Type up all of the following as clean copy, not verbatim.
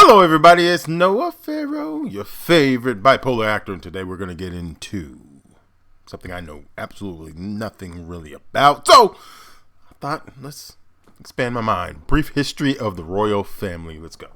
Hello everybody, it's Noah Farrow, your favorite bipolar actor, and today we're going to get into something I know absolutely nothing really about. So, I thought, let's expand my mind. Brief history of the royal family. Let's go.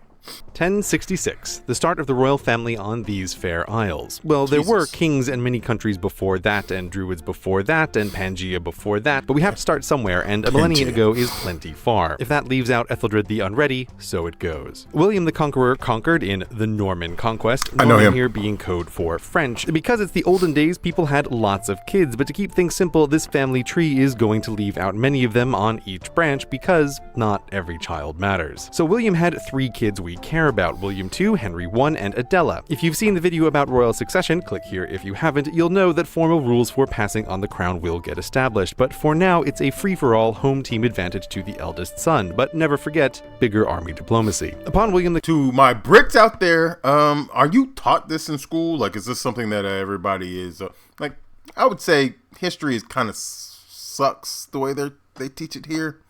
1066, the start of the royal family on these fair isles. Well, there were kings and many countries before that, and druids before that, and Pangaea before that, but we have to start somewhere, and a millennia ago is plenty far. If that leaves out Ethelred the Unready, so it goes. William the Conqueror conquered in the Norman Conquest, Norman here being code for French. Because it's the olden days, people had lots of kids, but to keep things simple, this family tree is going to leave out many of them on each branch because not every child matters. So William had 3 kids we care about: William II, Henry I, and Adela. If you've seen the video about royal succession, click here if you haven't, you'll know that formal rules for passing on the crown will get established, but for now it's a free-for-all home team advantage to the eldest son. But never forget, bigger army diplomacy. Upon William the... To my Brits out there, are you taught this in school? Like, is this something that everybody is, like, I would say history is kind of sucks the way they teach it here.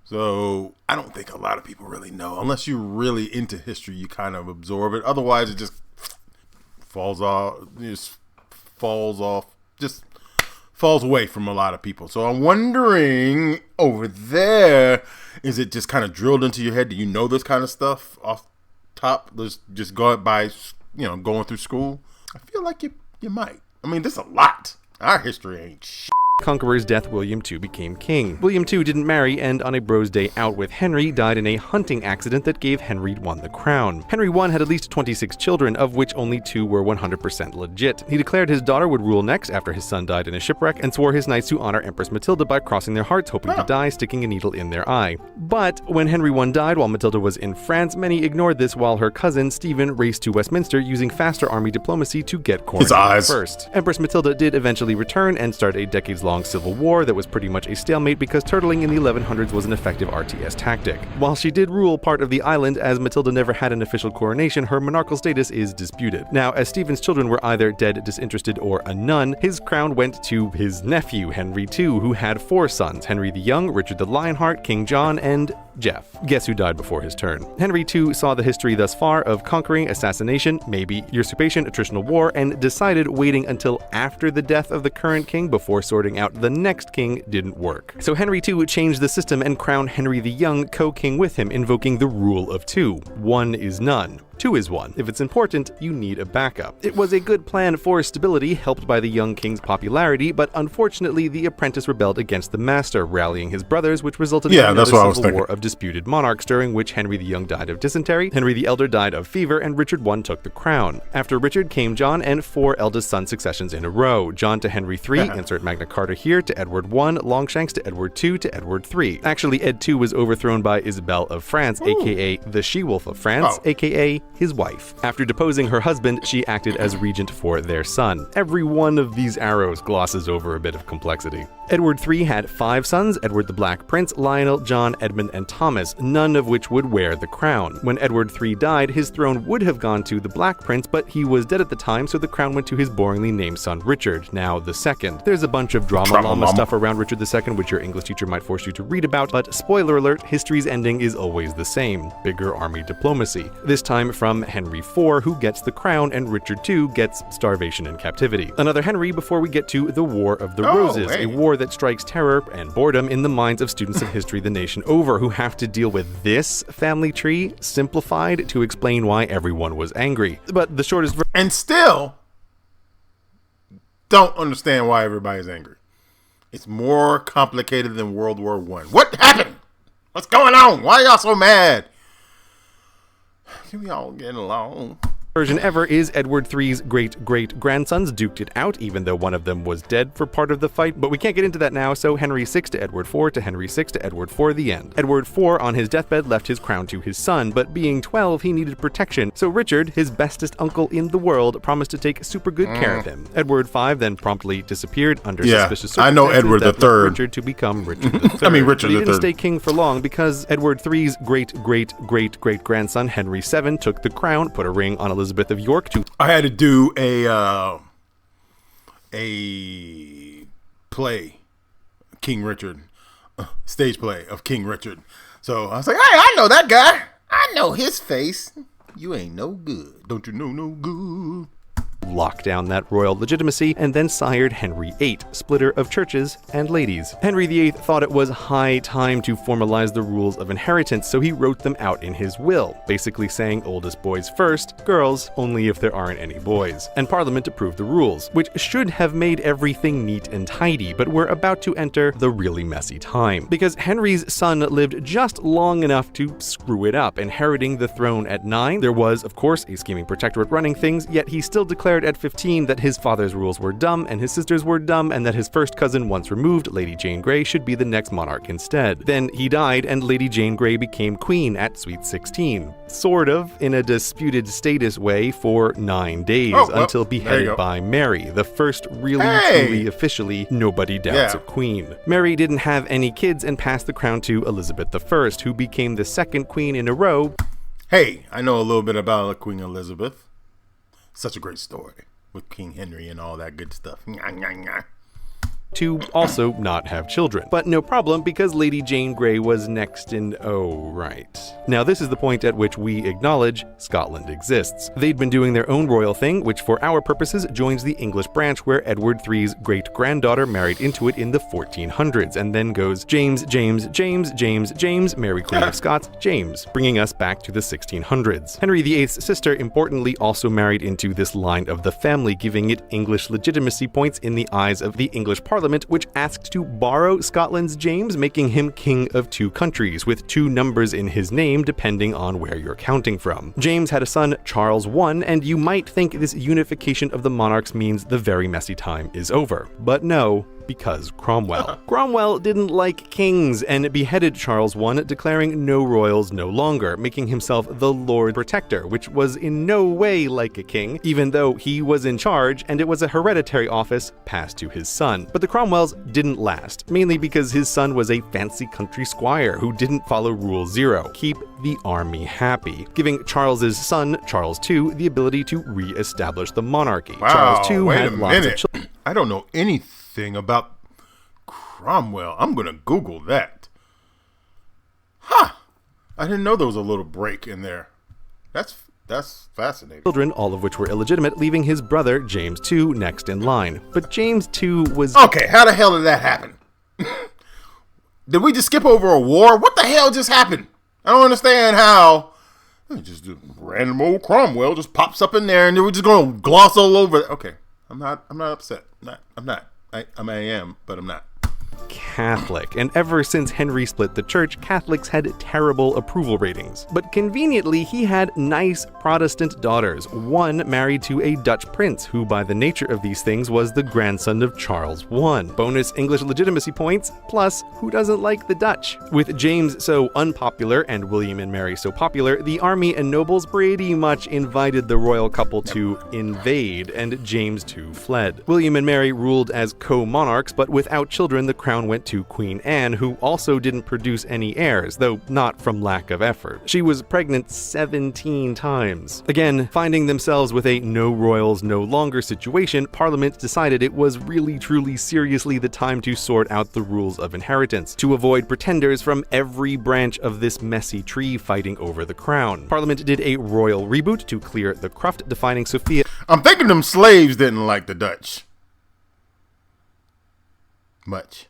So I don't think a lot of people really know. Unless you're really into history, you kind of absorb it. Otherwise, it just falls falls away from a lot of people. So I'm wondering over there, is it just kind of drilled into your head? Do you know this kind of stuff off top? Just go by, going through school. I feel like you might. I mean, there's a lot. Our history ain't shit. Conqueror's death, William II became king. William II didn't marry, and on a bro's day out with Henry, died in a hunting accident that gave Henry I the crown. Henry I had at least 26 children, of which only 2 were 100% legit. He declared his daughter would rule next after his son died in a shipwreck, and swore his knights to honor Empress Matilda by crossing their hearts, hoping to die, sticking a needle in their eye. But when Henry I died while Matilda was in France, many ignored this while her cousin, Stephen, raced to Westminster using faster army diplomacy to get coronated first. Empress Matilda did eventually return and start a decades-long civil war that was pretty much a stalemate because turtling in the 1100s was an effective RTS tactic. While she did rule part of the island, as Matilda never had an official coronation, her monarchical status is disputed. Now, as Stephen's children were either dead, disinterested, or a nun, his crown went to his nephew, Henry II, who had 4 sons: Henry the Young, Richard the Lionheart, King John, and Jeff. Guess who died before his turn? Henry II saw the history thus far of conquering, assassination, maybe usurpation, attritional war, and decided waiting until after the death of the current king before sorting out the next king didn't work. So Henry II changed the system and crowned Henry the Young co-king with him, invoking the rule of 2. 1 is none. 2 is 1. If it's important, you need a backup. It was a good plan for stability, helped by the young king's popularity, but unfortunately the apprentice rebelled against the master, rallying his brothers, which resulted in another civil war of disputed monarchs, during which Henry the Young died of dysentery, Henry the Elder died of fever, and Richard I took the crown. After Richard came John and 4 eldest son successions in a row. John to Henry III, insert Magna Carta here, to Edward I, Longshanks to Edward II, to Edward III. Actually, Ed II was overthrown by Isabel of France, aka the She-Wolf of France, aka his wife. After deposing her husband, she acted as regent for their son. Every one of these arrows glosses over a bit of complexity. Edward III had 5 sons: Edward the Black Prince, Lionel, John, Edmund, and Thomas, none of which would wear the crown. When Edward III died, his throne would have gone to the Black Prince, but he was dead at the time, so the crown went to his boringly named son Richard, now the second. There's a bunch of drama stuff around Richard II, which your English teacher might force you to read about, but spoiler alert, history's ending is always the same: bigger army diplomacy. This time from Henry IV, who gets the crown, and Richard II gets starvation and captivity. Another Henry before we get to the War of the Roses, a war that strikes terror and boredom in the minds of students of history the nation over, who have to deal with this family tree simplified to explain why everyone was angry. But the shortest version, and still don't understand why everybody's angry. It's more complicated than World War I. What happened? What's going on? Why y'all so mad? Can we all get along? version ever is Edward III's great-great-grandsons duked it out, even though one of them was dead for part of the fight, but we can't get into that now, so Henry VI to Edward IV to Henry VI to Edward IV, the end. Edward IV on his deathbed left his crown to his son, but being 12 he needed protection, so Richard, his bestest uncle in the world, promised to take super good care of him. Edward V then promptly disappeared under suspicious circumstances. I know Edward III. Richard to become Richard III. I mean Richard III. He didn't III. stay king for long because Edward III's great-great-great-great-grandson Henry VII took the crown, put a ring on Elizabeth of York to... I had to do a play, King Richard, stage play of King Richard. So I was like, hey, I know that guy. I know his face. You ain't no good. Don't you know no good? Locked down that royal legitimacy, and then sired Henry VIII, splitter of churches and ladies. Henry VIII thought it was high time to formalize the rules of inheritance, so he wrote them out in his will, basically saying oldest boys first, girls only if there aren't any boys. And Parliament approved the rules, which should have made everything neat and tidy, but we're about to enter the really messy time. Because Henry's son lived just long enough to screw it up, inheriting the throne at 9. There was, of course, a scheming protectorate running things, yet he still declared at 15 that his father's rules were dumb and his sisters were dumb, and that his first cousin once removed, Lady Jane Grey, should be the next monarch instead. Then he died and Lady Jane Grey became queen at sweet 16. Sort of, in a disputed status way, for 9 days, until beheaded by Mary, the first really, truly, officially, nobody doubts it queen. Mary didn't have any kids and passed the crown to Elizabeth I, who became the second queen in a row. Hey, I know a little bit about Queen Elizabeth. Such a great story with King Henry and all that good stuff. To also not have children. But no problem, because Lady Jane Grey was next in right. Now this is the point at which we acknowledge Scotland exists. They'd been doing their own royal thing, which for our purposes joins the English branch, where Edward III's great-granddaughter married into it in the 1400s, and then goes James, James, James, James, James, Mary Queen of Scots, James, bringing us back to the 1600s. Henry VIII's sister, importantly, also married into this line of the family, giving it English legitimacy points in the eyes of the English Parliament, which asked to borrow Scotland's James, making him king of 2 countries, with 2 numbers in his name depending on where you're counting from. James had a son, Charles I, and you might think this unification of the monarchs means the very messy time is over. But no, because Cromwell. Cromwell didn't like kings and beheaded Charles I, declaring no royals no longer, making himself the Lord Protector, which was in no way like a king, even though he was in charge and it was a hereditary office passed to his son. But the Cromwells didn't last, mainly because his son was a fancy country squire who didn't follow Rule 0, keep the army happy, giving Charles's son, Charles II, the ability to re-establish the monarchy. Wow, Charles II wait had a lots of minute. children. I don't know anything about Cromwell. I'm gonna Google that. I didn't know there was a little break in there. That's fascinating. Children, all of which were illegitimate, leaving his brother, James II, next in line. But James II was... Okay, how the hell did that happen? Did we just skip over a war? What the hell just happened? I don't understand how just random old Cromwell just pops up in there and we're just gonna gloss all over it. Okay, I'm not upset. I'm not. I am, but I'm not. Catholic, and ever since Henry split the church, Catholics had terrible approval ratings. But conveniently, he had nice Protestant daughters, one married to a Dutch prince, who by the nature of these things was the grandson of Charles I. Bonus English legitimacy points, plus who doesn't like the Dutch? With James so unpopular and William and Mary so popular, the army and nobles pretty much invited the royal couple to invade, and James too fled. William and Mary ruled as co-monarchs, but without children, the crown went to Queen Anne, who also didn't produce any heirs, though not from lack of effort. She was pregnant 17 times. Again, finding themselves with a no royals no longer situation, Parliament decided it was really truly seriously the time to sort out the rules of inheritance, to avoid pretenders from every branch of this messy tree fighting over the crown. Parliament did a royal reboot to clear the cruft, defining Sophia... I'm thinking them slaves didn't like the Dutch much.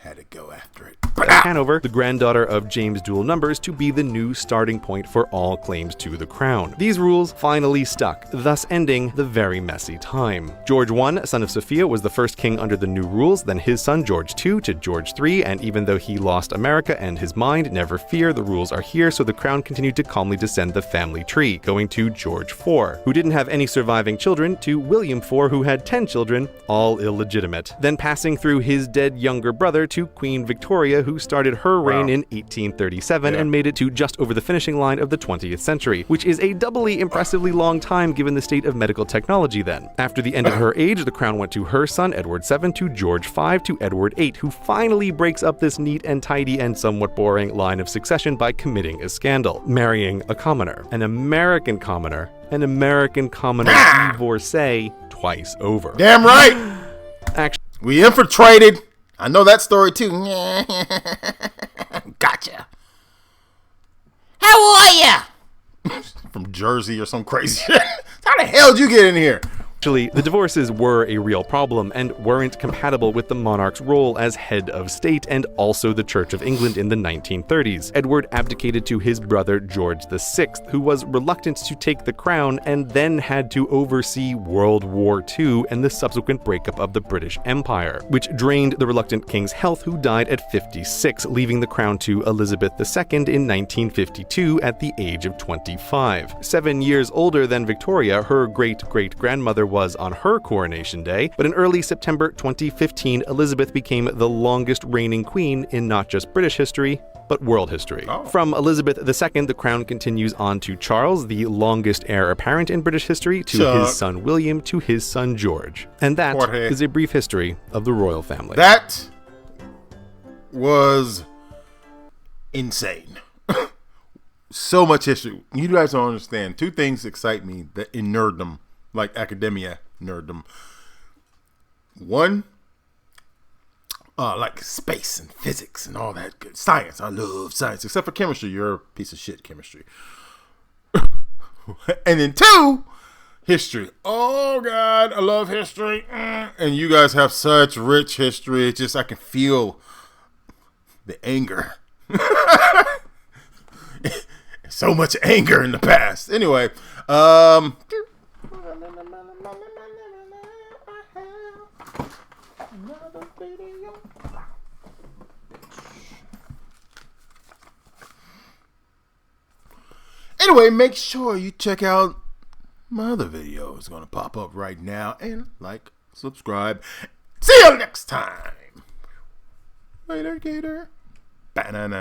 Had to go after it. Hanover, the granddaughter of James dual numbers, to be the new starting point for all claims to the crown. These rules finally stuck, thus ending the very messy time. George I, son of Sophia, was the first king under the new rules, then his son George II to George III, and even though he lost America and his mind, never fear, the rules are here, so the crown continued to calmly descend the family tree, going to George IV, who didn't have any surviving children, to William IV, who had 10 children, all illegitimate, then passing through his dead younger brother to Queen Victoria, who started her reign in 1837 and made it to just over the finishing line of the 20th century, which is a doubly impressively long time given the state of medical technology then. After the end of her age, the crown went to her son, Edward VII, to George V, to Edward VIII, who finally breaks up this neat and tidy and somewhat boring line of succession by committing a scandal, marrying a commoner, an American commoner divorcee twice over. Damn right! Actually, we infiltrated. I know that story too. Gotcha. are you? From Jersey or some crazy shit. How the hell did you get in here? Actually, the divorces were a real problem and weren't compatible with the monarch's role as head of state and also the Church of England in the 1930s. Edward abdicated to his brother George VI, who was reluctant to take the crown and then had to oversee World War II and the subsequent breakup of the British Empire, which drained the reluctant king's health, who died at 56, leaving the crown to Elizabeth II in 1952 at the age of 25. 7 years older than Victoria, her great-great-grandmother was on her coronation day, but in early September 2015, Elizabeth became the longest reigning queen in not just British history, but world history. Oh. From Elizabeth II, the crown continues on to Charles, the longest heir apparent in British history, to his son William, to his son George. And that is a brief history of the royal family. That was insane. So much history. You guys don't understand. Two things excite me that in nerddom, like academia nerddom. One, like space and physics and all that good science. I love science, except for chemistry. You're a piece of shit, chemistry. And then two, history. Oh God, I love history. And you guys have such rich history. It's just I can feel the anger. So much anger in the past. Anyway, make sure you check out my other video. It's going to pop up right now. And like, subscribe. See you next time. Later, Gator. Banana.